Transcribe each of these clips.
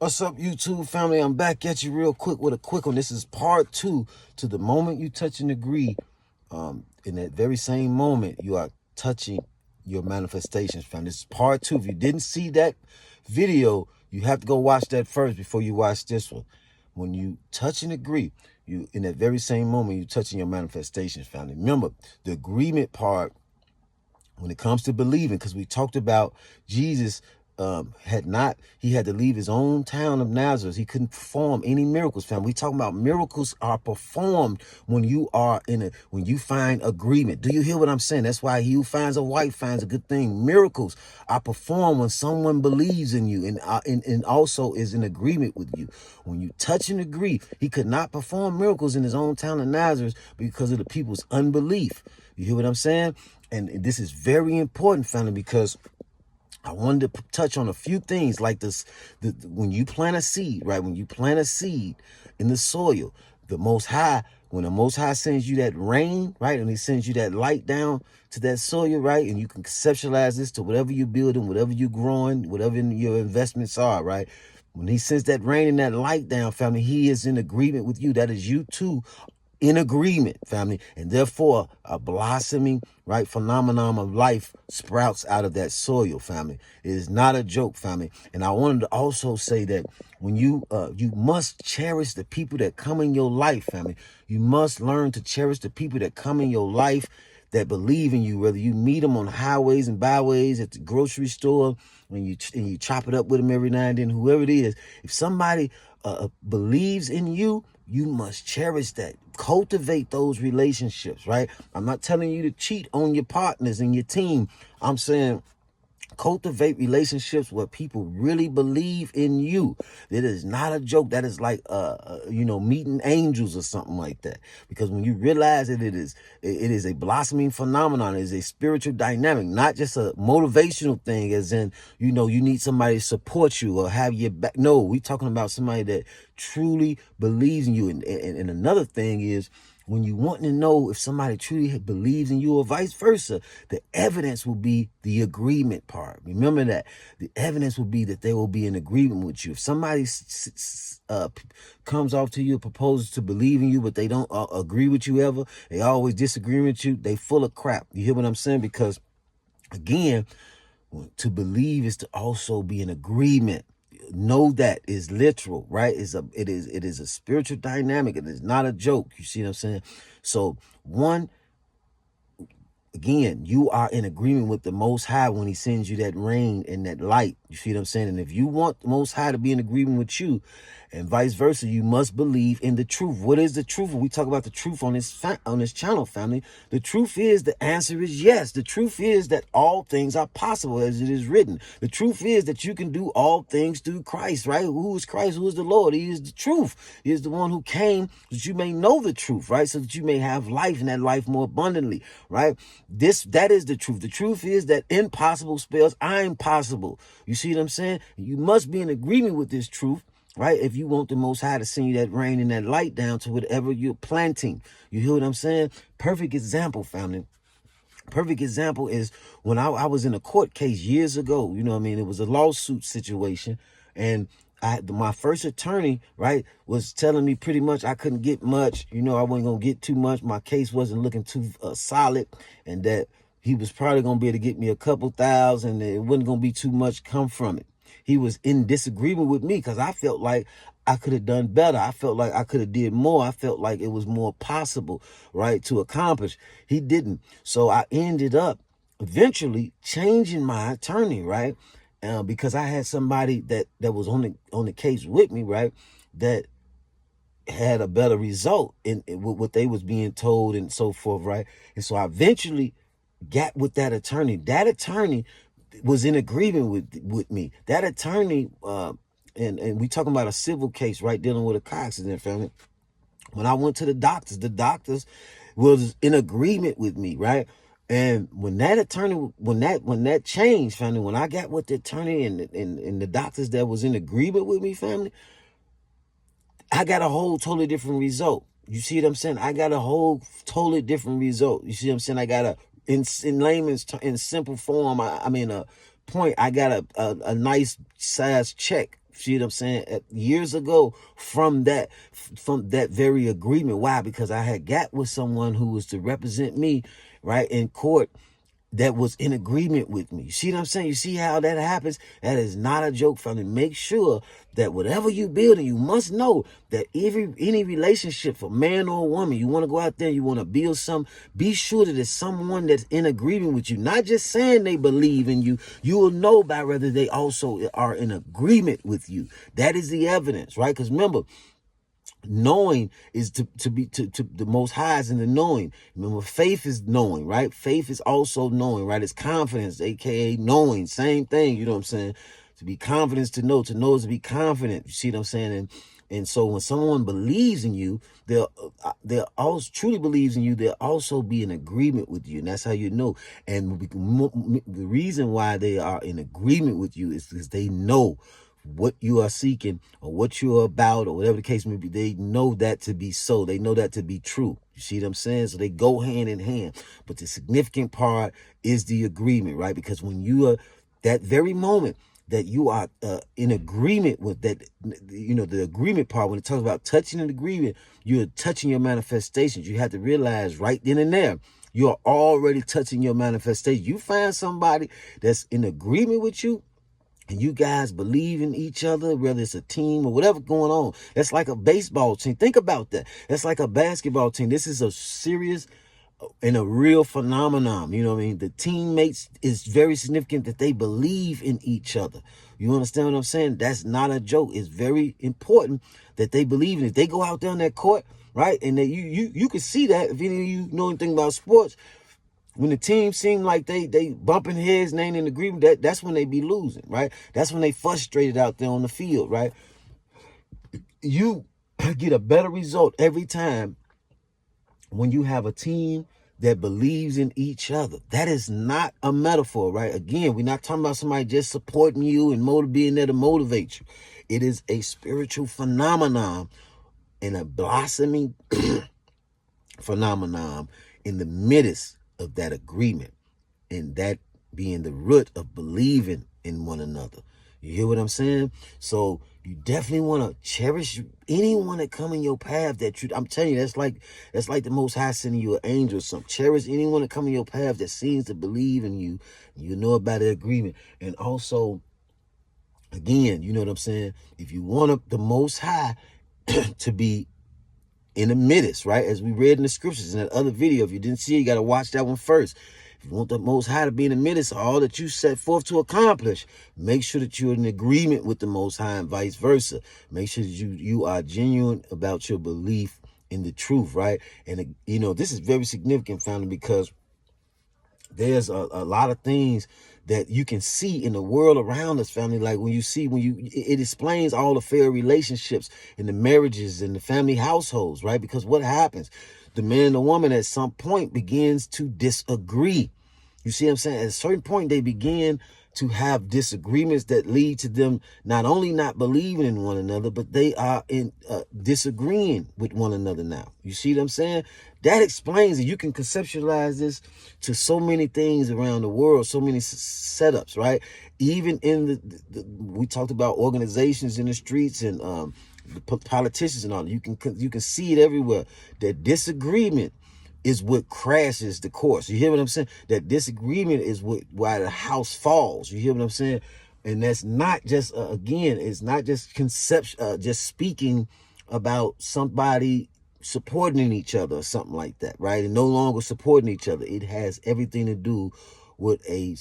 What's up, YouTube family? I'm back at you real quick with a quick one. This is part 2 to the moment you touch and agree. In that very same moment, you are touching your manifestations, family. This is part 2. If you didn't see that video, you have to go watch that first before you watch this one. When you touch and agree, you in that very same moment, you touching your manifestations, family. Remember, the agreement part when it comes to believing, because we talked about Jesus he had to leave his own town of Nazareth. He couldn't perform any miracles, family. We talking about miracles are performed when you find agreement. Do you hear what I'm saying? That's why he who finds a wife finds a good thing. Miracles are performed when someone believes in you and also is in agreement with you. When you touch and agree, he could not perform miracles in his own town of Nazareth because of the people's unbelief. You hear what I'm saying? And this is very important, family, because I wanted to touch on a few things like this. When you plant a seed, right? When you plant a seed in the soil, when the Most High sends you that rain, right? And he sends you that light down to that soil, right? And you can conceptualize this to whatever you're building, whatever you're growing, whatever your investments are, right? When he sends that rain and that light down, family, he is in agreement with you. That is you too in agreement, family, and therefore a blossoming, right, phenomenon of life sprouts out of that soil, family. It is not a joke, family. And I wanted to also say that when you must cherish the people that come in your life, family. You must learn to cherish the people that come in your life that believe in you, whether you meet them on highways and byways, at the grocery store, when you chop it up with them every now and then, whoever it is. If somebody believes in you, you must cherish that. Cultivate those relationships, right? I'm not telling you to cheat on your partners and your team. I'm saying cultivate relationships where people really believe in you. It is not a joke. That is like meeting angels or something like that. Because when you realize that it is a blossoming phenomenon, it is a spiritual dynamic, not just a motivational thing, as in, you need somebody to support you or have your back. No, we're talking about somebody that truly believes in you. And another thing is, when you want to know if somebody truly believes in you or vice versa, the evidence will be the agreement part. Remember that. The evidence will be that they will be in agreement with you. If somebody comes off to you, proposes to believe in you, but they don't agree with you ever, they always disagree with you, they full of crap. You hear what I'm saying? Because, again, to believe is to also be in agreement. Know that is literal, right? It is a spiritual dynamic. It is not a joke. You see what I'm saying? So again, you are in agreement with the Most High when he sends you that rain and that light. You see what I'm saying? And if you want the Most High to be in agreement with you and vice versa, you must believe in the truth. What is the truth? When we talk about the truth on this channel, family, the truth is, the answer is yes. The truth is that all things are possible, as it is written. The truth is that you can do all things through Christ, right? Who is Christ? Who is the Lord? He is the truth. He is the one who came that you may know the truth, right? So that you may have life, and that life more abundantly, right? That is the truth. The truth is that impossible spells I'm possible. You see what I'm saying? You must be in agreement with this truth, right? If you want the Most High to send you that rain and that light down to whatever you're planting. You hear what I'm saying? Perfect example, family. Perfect example is when I was in a court case years ago. You know what I mean? It was a lawsuit situation. And my first attorney, right, was telling me pretty much I couldn't get much. I wasn't going to get too much. My case wasn't looking too solid, and that he was probably going to be able to get me a couple thousand. And it wasn't going to be too much come from it. He was in disagreement with me because I felt like I could have done better. I felt like I could have did more. I felt like it was more possible, right, to accomplish. He didn't. So I ended up eventually changing my attorney, right? Because I had somebody that was on the case with me, right, that had a better result in what they was being told and so forth, right? And so I eventually got with that attorney. That attorney was in agreement with me. That attorney, and we talking about a civil case, right, dealing with a car accident, family. When I went to the doctors was in agreement with me, right? And when that attorney, when that changed, family, when I got with the attorney and the doctors that was in agreement with me, family, I got a whole totally different result. You see what I'm saying? I got a whole totally different result. You see what I'm saying? I got in simple form, I mean, a point, I got a nice size check See what I'm saying? Years ago from that very agreement. Why? Because I had got with someone who was to represent me, right, in court, that was in agreement with me. You see what I'm saying? You see how that happens? That is not a joke, family. Make sure that whatever you building, you must know that any relationship, for man or woman, you want to go out there, you want to build some, be sure that it's someone that's in agreement with you. Not just saying they believe in you. You will know by whether they also are in agreement with you. That is the evidence, right? Because remember, knowing is to the most high is in the knowing. Remember, faith is knowing, right? Faith is also knowing, right? It's confidence, aka knowing. Same thing, you know what I'm saying? To be confident to know is to be confident. You see what I'm saying? And so when someone believes in you, they'll also truly believes in you, they'll also be in agreement with you. And that's how you know. And the reason why they are in agreement with you is because they know what you are seeking or what you're about or whatever the case may be. They know that to be so. They know that to be true. You see what I'm saying? So they go hand in hand. But the significant part is the agreement, right? Because when you are that very moment that you are in agreement with that, you know, the agreement part, when it talks about touching an agreement, you're touching your manifestations. You have to realize right then and there, you're already touching your manifestation. You find somebody that's in agreement with you, and you guys believe in each other, whether it's a team or whatever going on. That's like a baseball team. Think about that. That's like a basketball team. This is a serious and a real phenomenon. You know what I mean? The teammates is very significant that they believe in each other. You understand what I'm saying? That's not a joke. It's very important that they believe in it. They go out there on that court, right? And that you can see that if any of you know anything about sports. When the team seem like they bumping heads and ain't in agreement, that's when they be losing, right? That's when they frustrated out there on the field, right? You get a better result every time when you have a team that believes in each other. That is not a metaphor, right? Again, we're not talking about somebody just supporting you and being there to motivate you. It is a spiritual phenomenon and a blossoming phenomenon in the midst of that agreement, and that being the root of believing in one another. You hear what I'm saying? So you definitely want to cherish anyone that come in your path I'm telling you, that's like the Most High sending you an angel or something. Cherish anyone that come in your path that seems to believe in you. You know about the agreement. And also, again, you know what I'm saying? If you want the Most High to be in the midst, right? As we read in the scriptures in that other video. If you didn't see it, you got to watch that one first. If you want the Most High to be in the midst of all that you set forth to accomplish, make sure that you're in agreement with the Most High and vice versa. Make sure that you are genuine about your belief in the truth, right? And, you know, this is very significant, family, because there's a lot of things that you can see in the world around us, family. Like it explains all the fair relationships in the marriages and the family households, right? Because what happens? The man and the woman at some point begins to disagree. You see what I'm saying? At a certain point, they begin to have disagreements that lead to them not only not believing in one another, but they are disagreeing with one another now. You see what I'm saying? That explains it. You can conceptualize this to so many things around the world, so many setups, right? Even in we talked about organizations in the streets and the politicians and all. You can see it everywhere. That disagreement is what crashes the course. You hear what I'm saying? That disagreement is why the house falls. You hear what I'm saying? And that's not just, again, it's not just just speaking about somebody supporting each other or something like that, right? And no longer supporting each other. It has everything to do with a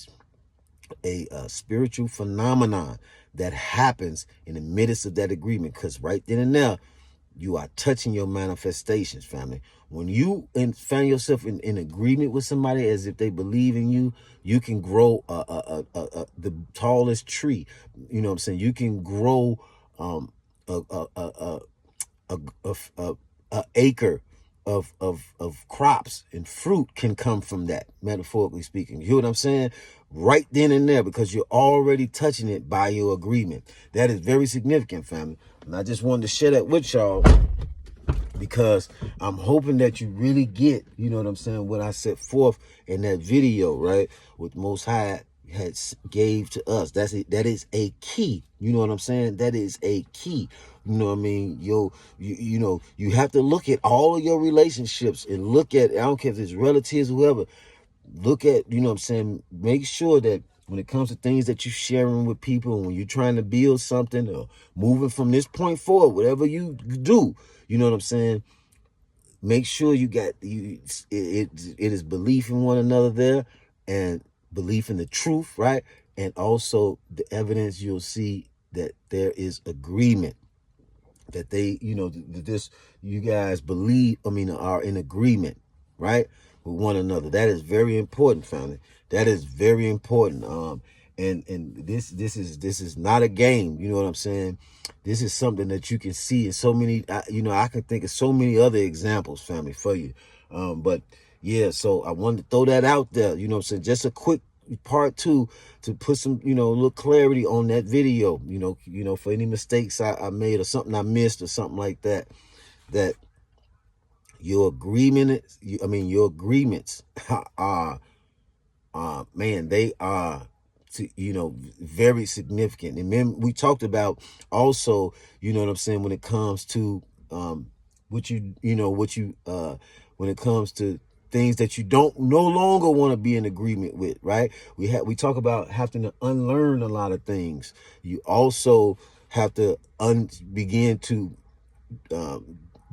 spiritual phenomenon that happens in the midst of that agreement. Because right then and there, you are touching your manifestations, family. When you find yourself in agreement with somebody as if they believe in you, you can grow the tallest tree. You know what I'm saying? You can grow a acre of crops, and fruit can come from that, metaphorically speaking. You hear what I'm saying? Right then and there, because you're already touching it by your agreement. That is very significant, family. And I just wanted to share that with y'all because I'm hoping that you really get, you know what I'm saying, what I set forth in that video, right? With Most High gave to us. That is a key. You know what I'm saying? That is a key. You know what I mean? You know, you have to look at all of your relationships and look at, I don't care if it's relatives, whoever, look at, you know what I'm saying? Make sure that when it comes to things that you're sharing with people, when you're trying to build something or moving from this point forward, whatever you do, you know what I'm saying? Make sure you got it is belief in one another there, and belief in the truth, right? And also the evidence, you'll see that there is agreement, that they, you know, this, you guys believe, are in agreement, right, with one another. That is very important, family. That is very important. And this is not a game. You know what I'm saying? This is something that you can see in so many. I can think of so many other examples, family, for you. But yeah, so I wanted to throw that out there. You know what I'm saying? Just a quick part 2 to put some, a little clarity on that video, for any mistakes I made or something I missed or something like that, that your agreements are, man, they are, very significant. And then we talked about also, you know what I'm saying, when it comes to, when it comes to things that you don't no longer want to be in agreement with, right? We talk about having to unlearn a lot of things. You also have to begin to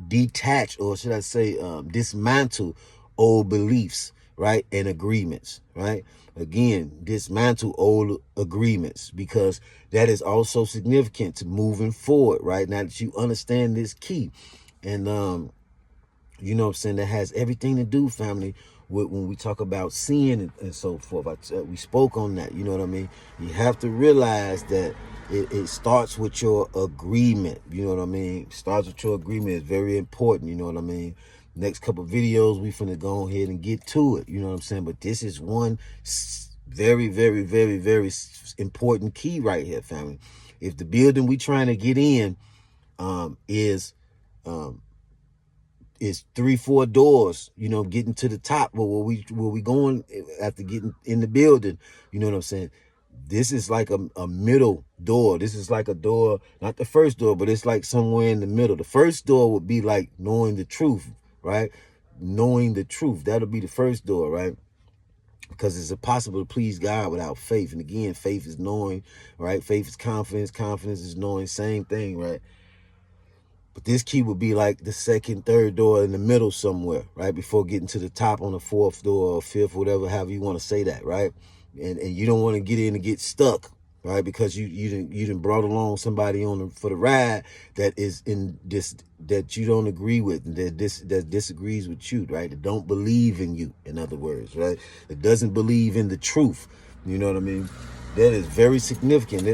detach, or should I say, dismantle old beliefs, right? And agreements, right? Again, dismantle old agreements, because that is also significant to moving forward, right? Now that you understand this key. And you know what I'm saying, that has everything to do, family, with when we talk about sin and so forth. We spoke on that, you know what I mean? You have to realize that it starts with your agreement, you know what I mean? Starts with your agreement. Is very important, you know what I mean? Next couple of videos, we finna go ahead and get to it, you know what I'm saying? But this is one very, very, very, very important key right here, family. If the building we trying to get in is 3-4 doors, getting to the top, but where we going after getting in the building, you know what I'm saying? This is like a middle door. This is like a door, not the first door, but it's like somewhere in the middle. The first door would be like knowing the truth, right? Knowing the truth. That'll be the first door, right? Because it's impossible to please God without faith. And again, faith is knowing, right? Faith is confidence. Confidence is knowing. Same thing, right? But this key would be like the second, third door in the middle somewhere, right? Before getting to the top on the fourth door or fifth, whatever, however you want to say that, right? And you don't want to get in and get stuck, right? Because you didn't brought along somebody for the ride that is in this, that you don't agree with, and that disagrees with you, right? That don't believe in you, in other words, right? That doesn't believe in the truth. You know what I mean? That is very significant.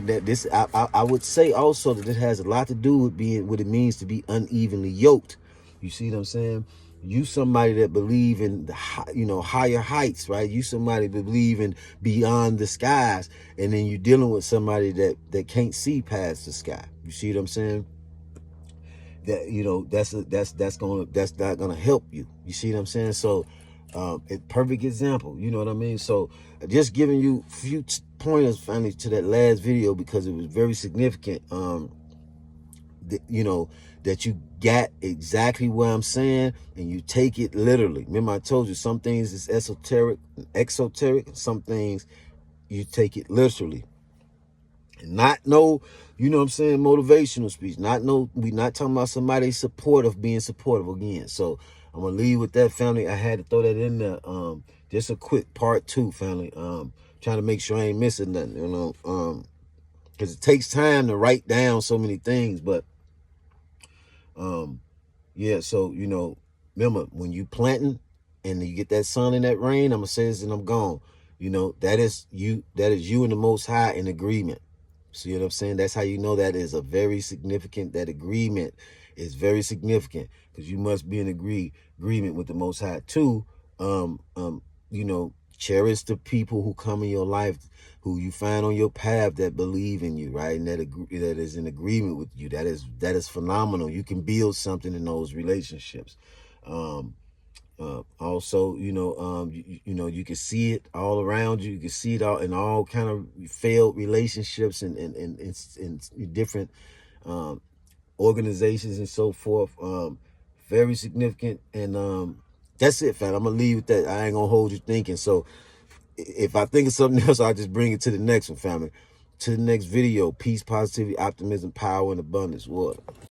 I would say also that it has a lot to do with being what it means to be unevenly yoked. You see what I'm saying? You somebody that believe in the higher heights, right? You somebody that believe in beyond the skies, and then you're dealing with somebody that can't see past the sky. You see what I'm saying? That that's not gonna help you. You see what I'm saying? So a perfect example, you know what I mean? So just giving you a few pointers finally to that last video, because it was very significant, that you got exactly what I'm saying, and you take it literally. Remember, I told you some things is exoteric, some things you take it literally. Not no, you know what I'm saying, motivational speech. We not talking about somebody supportive, being supportive again. So I'm gonna leave with that, family. I had to throw that in there. Just a quick part 2, family. Trying to make sure I ain't missing nothing, because it takes time to write down so many things. But yeah, so remember, when you planting and you get that sun and that rain, I'm gonna say this and I'm gone. That is you and the Most High in agreement. See what I'm saying? That's how you know that is a very significant, that agreement is very significant, because you must be in agreement with the Most High too. Cherish the people who come in your life, who you find on your path that believe in you, right? And that is in agreement with you. That is phenomenal. You can build something in those relationships. Also, you know, you can see it all around you. You can see it all in all kind of failed relationships and different organizations and so forth. Very significant. And that's it, fam. I'm gonna leave with that. I ain't gonna hold you thinking. So if I think of something else, I'll just bring it to the next one, family. To the next video. Peace, positivity, optimism, power, and abundance. Water.